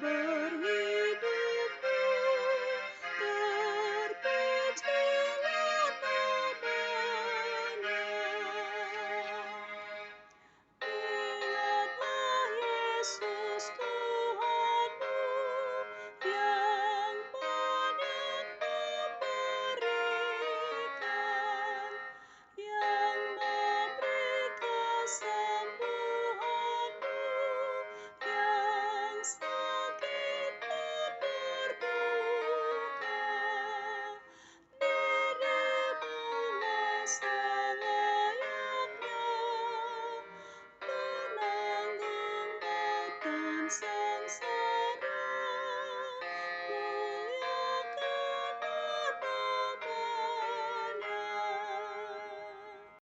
sumber hidupmu. Terpujilah nama-Nya. Ingatlah Yesus Tuhanmu yang banyak memberikan, yang memberi kesembuhanmu, yang sakit dan berduka. Dirimulah